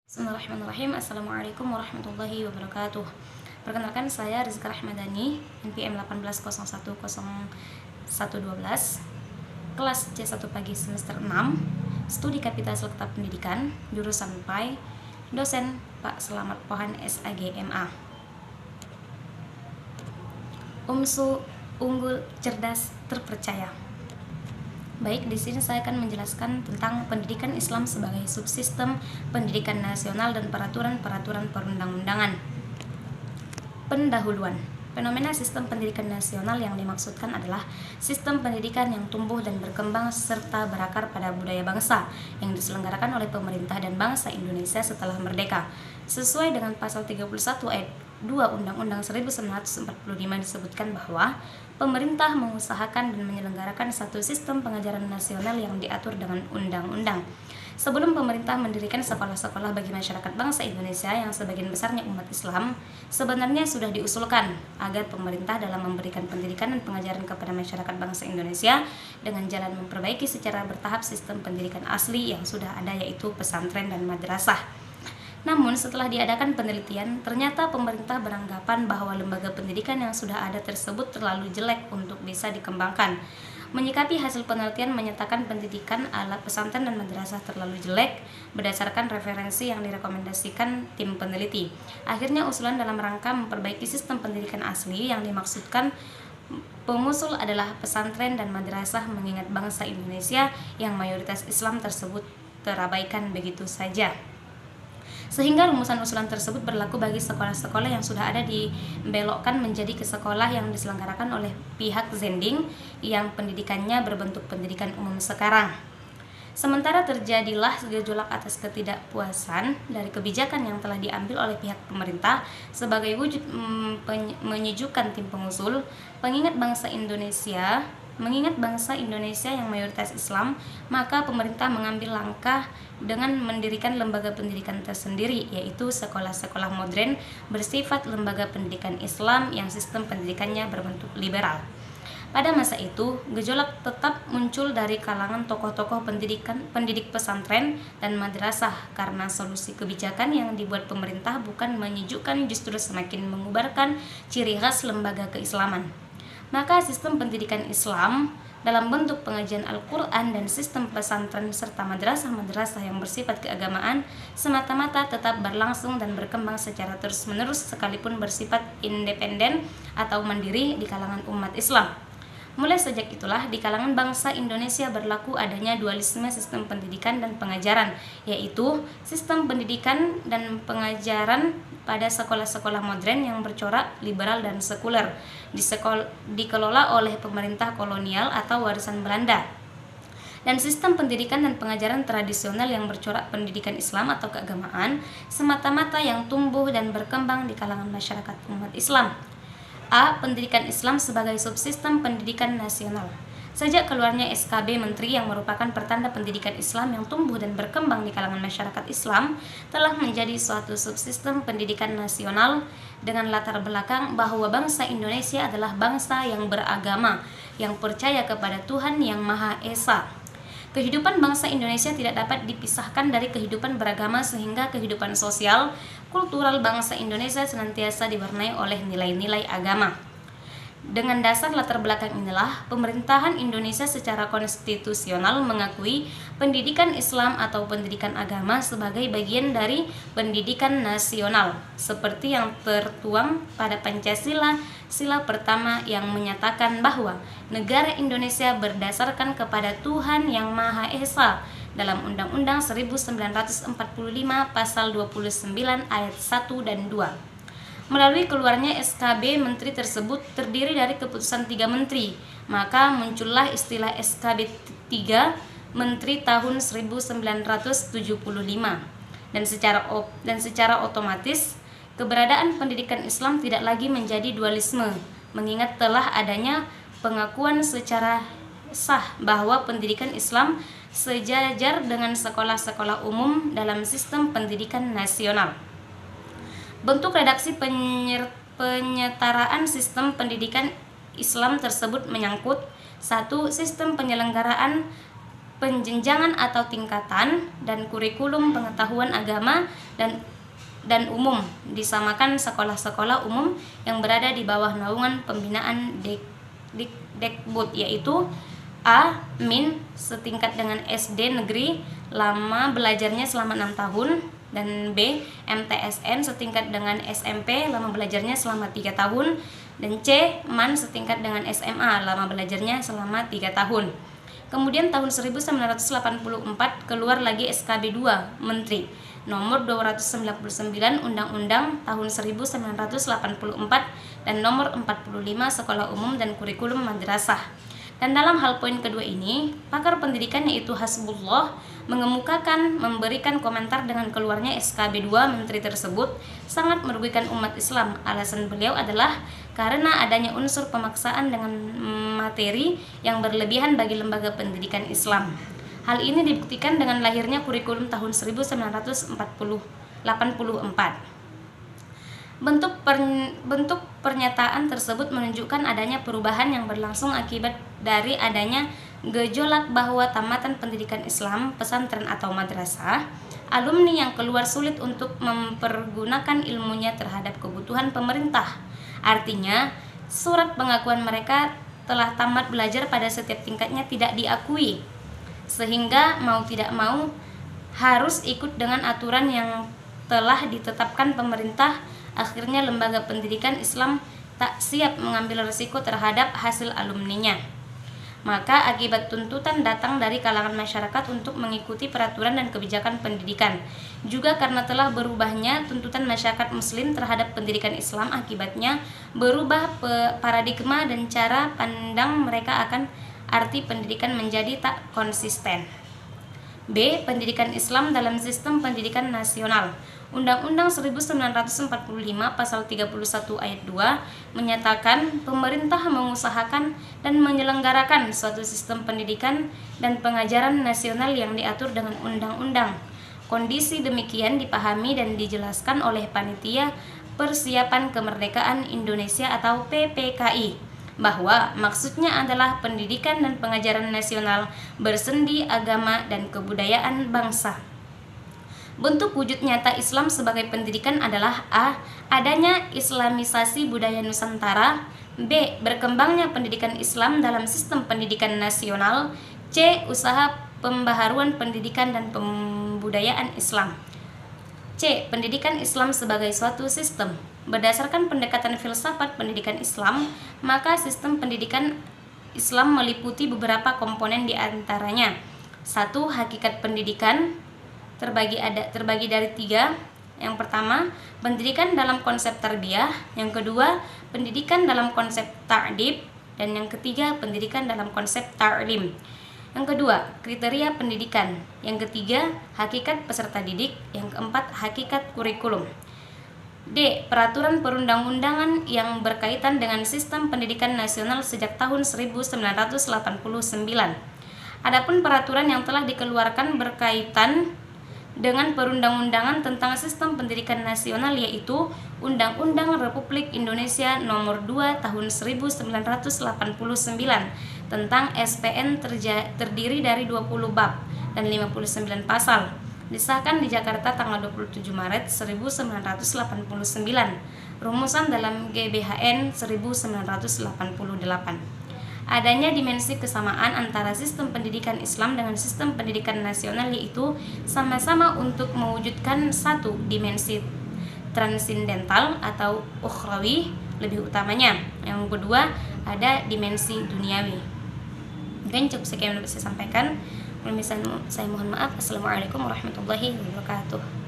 Bismillahirrahmanirrahim. Assalamualaikum warahmatullahi wabarakatuh. Perkenalkan, saya Rizka Rahmadani, NPM 18010112, kelas C1 pagi semester 6, studi kapital serta pendidikan, jurusan PAI, dosen Pak Selamat Pohan SAGMA. UMSU unggul, cerdas, terpercaya. Baik, di sini saya akan menjelaskan tentang pendidikan Islam sebagai subsistem pendidikan nasional dan peraturan-peraturan perundang-undangan. Pendahuluan. Fenomena sistem pendidikan nasional yang dimaksudkan adalah sistem pendidikan yang tumbuh dan berkembang serta berakar pada budaya bangsa yang diselenggarakan oleh pemerintah dan bangsa Indonesia setelah merdeka. Sesuai dengan pasal 31 ayat 2 Undang-Undang 1945 disebutkan bahwa pemerintah mengusahakan dan menyelenggarakan satu sistem pengajaran nasional yang diatur dengan undang-undang. Sebelum pemerintah mendirikan sekolah-sekolah bagi masyarakat bangsa Indonesia yang sebagian besarnya umat Islam, sebenarnya sudah diusulkan agar pemerintah dalam memberikan pendidikan dan pengajaran kepada masyarakat bangsa Indonesia dengan jalan memperbaiki secara bertahap sistem pendidikan asli yang sudah ada, yaitu pesantren dan madrasah. Namun setelah diadakan penelitian, ternyata pemerintah beranggapan bahwa lembaga pendidikan yang sudah ada tersebut terlalu jelek untuk bisa dikembangkan. Menyikapi hasil penelitian menyatakan pendidikan ala pesantren dan madrasah terlalu jelek berdasarkan referensi yang direkomendasikan tim peneliti. Akhirnya usulan dalam rangka memperbaiki sistem pendidikan asli yang dimaksudkan pengusul adalah pesantren dan madrasah, mengingat bangsa Indonesia yang mayoritas Islam tersebut terabaikan begitu saja. Sehingga rumusan usulan tersebut berlaku bagi sekolah-sekolah yang sudah ada dibelokkan menjadi ke sekolah yang diselenggarakan oleh pihak zending yang pendidikannya berbentuk pendidikan umum sekarang. Sementara terjadilah gejolak atas ketidakpuasan dari kebijakan yang telah diambil oleh pihak pemerintah sebagai wujud menyejukkan tim pengusul, mengingat bangsa Indonesia yang mayoritas Islam, maka pemerintah mengambil langkah dengan mendirikan lembaga pendidikan tersendiri, yaitu sekolah-sekolah modern bersifat lembaga pendidikan Islam yang sistem pendidikannya berbentuk liberal. Pada masa itu, gejolak tetap muncul dari kalangan tokoh-tokoh pendidik pesantren dan madrasah karena solusi kebijakan yang dibuat pemerintah bukan menyejukkan, justru semakin mengubarkan ciri khas lembaga keislaman. Maka sistem pendidikan Islam dalam bentuk pengajian Al-Quran dan sistem pesantren serta madrasah-madrasah yang bersifat keagamaan semata-mata tetap berlangsung dan berkembang secara terus-menerus sekalipun bersifat independen atau mandiri di kalangan umat Islam. Mulai sejak itulah di kalangan bangsa Indonesia berlaku adanya dualisme sistem pendidikan dan pengajaran, yaitu sistem pendidikan dan pengajaran pada sekolah-sekolah modern yang bercorak liberal dan sekuler, dikelola oleh pemerintah kolonial atau warisan Belanda, dan sistem pendidikan dan pengajaran tradisional yang bercorak pendidikan Islam atau keagamaan semata-mata yang tumbuh dan berkembang di kalangan masyarakat umat Islam. A. Pendidikan Islam sebagai subsistem pendidikan nasional. Sejak keluarnya SKB Menteri yang merupakan pertanda pendidikan Islam yang tumbuh dan berkembang di kalangan masyarakat Islam telah menjadi suatu subsistem pendidikan nasional dengan latar belakang bahwa bangsa Indonesia adalah bangsa yang beragama, yang percaya kepada Tuhan Yang Maha Esa. Kehidupan bangsa Indonesia tidak dapat dipisahkan dari kehidupan beragama, sehingga kehidupan sosial, kultural bangsa Indonesia senantiasa diwarnai oleh nilai-nilai agama. Dengan dasar latar belakang inilah, pemerintahan Indonesia secara konstitusional mengakui pendidikan Islam atau pendidikan agama sebagai bagian dari pendidikan nasional, seperti yang tertuang pada Pancasila, sila pertama yang menyatakan bahwa negara Indonesia berdasarkan kepada Tuhan Yang Maha Esa dalam Undang-Undang 1945 pasal 29 ayat 1 dan 2. Melalui keluarnya SKB Menteri tersebut terdiri dari keputusan 3 menteri, maka muncullah istilah SKB 3 Menteri tahun 1975, dan secara otomatis keberadaan pendidikan Islam tidak lagi menjadi dualisme, mengingat telah adanya pengakuan secara sah bahwa pendidikan Islam sejajar dengan sekolah-sekolah umum dalam sistem pendidikan nasional. Bentuk redaksi penyetaraan sistem pendidikan Islam tersebut menyangkut 1. Sistem penyelenggaraan penjenjangan atau tingkatan, dan kurikulum pengetahuan agama dan umum disamakan sekolah-sekolah umum yang berada di bawah naungan pembinaan Dikdikbud, yaitu A. Min setingkat dengan SD negeri, lama belajarnya selama 6 tahun, dan B. MTSN setingkat dengan SMP, lama belajarnya selama 3 tahun, dan C. MAN setingkat dengan SMA, lama belajarnya selama 3 tahun. Kemudian tahun 1984 keluar lagi SKB 2 Menteri nomor 299 Undang-Undang tahun 1984 dan nomor 45 Sekolah Umum dan Kurikulum Madrasah. Dan dalam hal poin kedua ini, pakar pendidikan yaitu Hasbullah memberikan komentar dengan keluarnya SKB 2 Menteri tersebut sangat merugikan umat Islam. Alasan beliau adalah karena adanya unsur pemaksaan dengan materi yang berlebihan bagi lembaga pendidikan Islam. Hal ini dibuktikan dengan lahirnya kurikulum tahun 1984. Bentuk pernyataan tersebut menunjukkan adanya perubahan yang berlangsung akibat dari adanya gejolak bahwa tamatan pendidikan Islam, pesantren atau madrasah, alumni yang keluar sulit untuk mempergunakan ilmunya terhadap kebutuhan pemerintah. Artinya, surat pengakuan mereka telah tamat belajar pada setiap tingkatnya tidak diakui, sehingga mau tidak mau harus ikut dengan aturan yang telah ditetapkan pemerintah. Akhirnya lembaga pendidikan Islam tak siap mengambil risiko terhadap hasil alumninya. Maka akibat tuntutan datang dari kalangan masyarakat untuk mengikuti peraturan dan kebijakan pendidikan. Juga karena telah berubahnya tuntutan masyarakat muslim terhadap pendidikan Islam, akibatnya berubah paradigma dan cara pandang mereka akan arti pendidikan menjadi tak konsisten. B. Pendidikan Islam dalam sistem pendidikan nasional. Undang-Undang 1945 pasal 31 ayat 2 menyatakan pemerintah mengusahakan dan menyelenggarakan suatu sistem pendidikan dan pengajaran nasional yang diatur dengan undang-undang. Kondisi demikian dipahami dan dijelaskan oleh Panitia Persiapan Kemerdekaan Indonesia atau PPKI, bahwa maksudnya adalah pendidikan dan pengajaran nasional bersendi agama dan kebudayaan bangsa. Bentuk wujud nyata Islam sebagai pendidikan adalah A. Adanya islamisasi budaya Nusantara, B. Berkembangnya pendidikan Islam dalam sistem pendidikan nasional, C. Usaha pembaharuan pendidikan dan pembudayaan Islam. C. Pendidikan Islam sebagai suatu sistem. Berdasarkan pendekatan filsafat pendidikan Islam, maka sistem pendidikan Islam meliputi beberapa komponen di antaranya. 1. Hakikat pendidikan terbagi dari 3. Yang pertama, pendidikan dalam konsep tarbiyah. Yang kedua, pendidikan dalam konsep ta'dib. Dan yang ketiga, pendidikan dalam konsep ta'lim. Yang kedua, kriteria pendidikan. Yang ketiga, hakikat peserta didik. Yang keempat, hakikat kurikulum. D. Peraturan perundang-undangan yang berkaitan dengan sistem pendidikan nasional sejak tahun 1989. Adapun peraturan yang telah dikeluarkan berkaitan dengan perundang-undangan tentang sistem pendidikan nasional, yaitu Undang-Undang Republik Indonesia Nomor 2 Tahun 1989 tentang SPN terdiri dari 20 bab dan 59 pasal. Disahkan di Jakarta tanggal 27 Maret 1989. Rumusan dalam GBHN 1988. Adanya dimensi kesamaan antara sistem pendidikan Islam dengan sistem pendidikan nasional, yaitu sama-sama untuk mewujudkan satu dimensi transindental atau ukhrawi lebih utamanya. Yang kedua, ada dimensi duniawi. Mungkin cukup sekian yang bisa saya sampaikan. Kalau misalnya saya mohon maaf. Assalamualaikum warahmatullahi wabarakatuh.